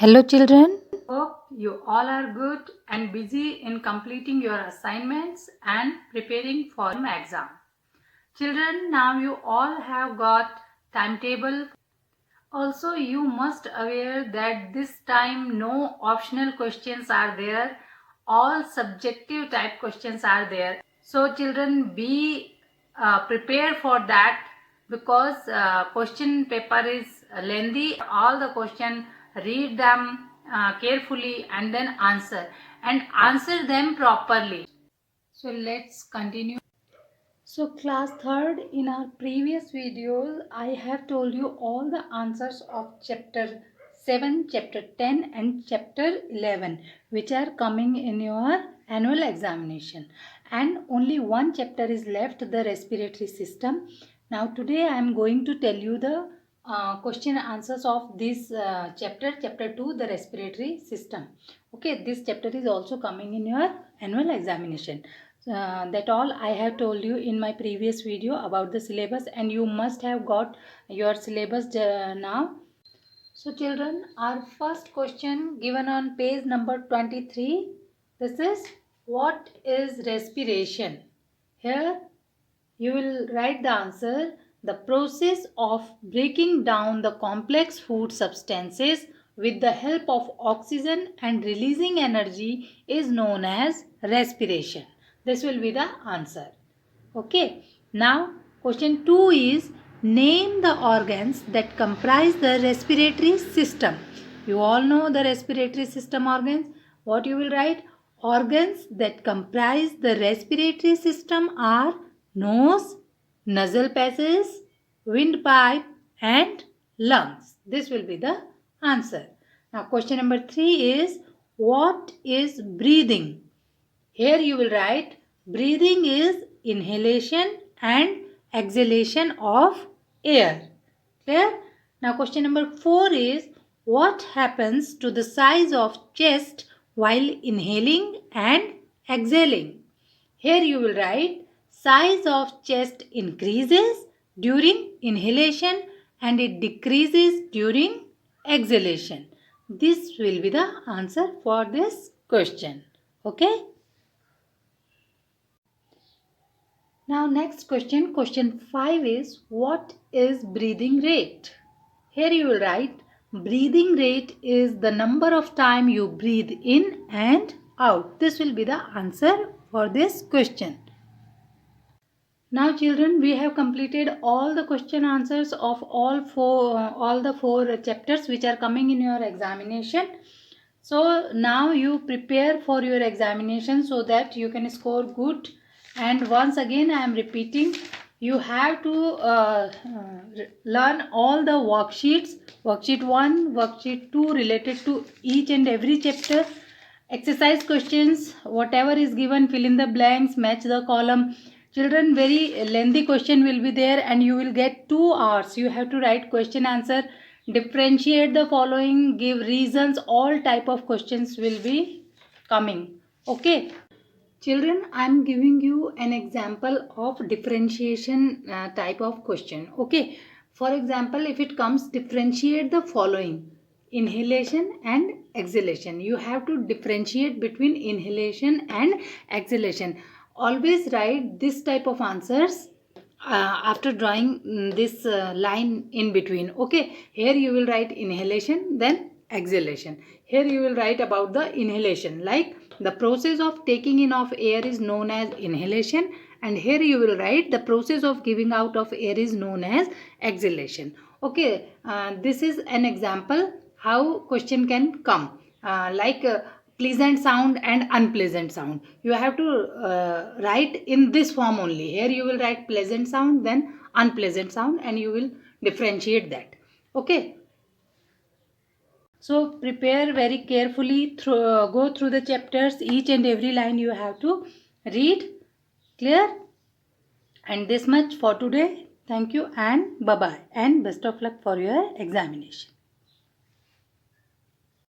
Hello children. Hope you all are good and busy in completing your assignments and preparing for your exam. Children, now you all have got timetable. Also, you must aware that this time no optional questions are there. All subjective type questions are there. So children, be prepared for that because question paper is lengthy. All the question, read them carefully and then answer them properly. So let's continue. So class 3rd, in our previous videos I have told you all the answers of chapter 7, chapter 10 and chapter 11 which are coming in your annual examination, and only one chapter is left, the respiratory system. Now today I am going to tell you the question answers of this chapter 2, the respiratory system. Okay, this chapter is also coming in your annual examination. That all I have told you in my previous video about the syllabus, and you must have got your syllabus now. So children, our first question given on page number 23. This is, what is respiration? Here you will write the answer. The process of breaking down the complex food substances with the help of oxygen and releasing energy is known as respiration. This will be the answer. Okay. Now question 2 is, name the organs that comprise the respiratory system. You all know the respiratory system organs. What you will write? Organs that comprise the respiratory system are nose, nasal passages, windpipe and lungs. This will be the answer. Now question number 3 is, what is breathing? Here you will write, breathing is inhalation and exhalation of air. Clear? Now question number 4 is, what happens to the size of chest while inhaling and exhaling? Here you will write, size of chest increases during inhalation and it decreases during exhalation. This will be the answer for this question. Okay? Now next question, question 5 is, what is breathing rate? Here you will write, breathing rate is the number of time you breathe in and out. This will be the answer for this question. Now children, we have completed all the question answers of all the four chapters which are coming in your examination. So now you prepare for your examination so that you can score good. And once again I am repeating, you have to learn all the worksheets, worksheet 1, worksheet 2 related to each and every chapter. Exercise questions, whatever is given, fill in the blanks, match the column. Children, very lengthy question will be there and you will get 2 hours. You have to write question answer, differentiate the following, give reasons, all type of questions will be coming. Okay. Children, I am giving you an example of differentiation type of question. Okay. For example, if it comes, differentiate the following, inhalation and exhalation. You have to differentiate between inhalation and exhalation. Always write this type of answers after drawing this line in between. Okay, here you will write inhalation, then exhalation. Here you will write about the inhalation, like the process of taking in of air is known as inhalation, and here you will write the process of giving out of air is known as exhalation. Okay, this is an example how question can come, like pleasant sound and unpleasant sound. You have to write in this form only. Here you will write pleasant sound, then unpleasant sound, and you will differentiate that. Okay. So prepare very carefully, go through the chapters, each and every line you have to read. Clear? And this much for today. Thank you and bye bye, and best of luck for your examination.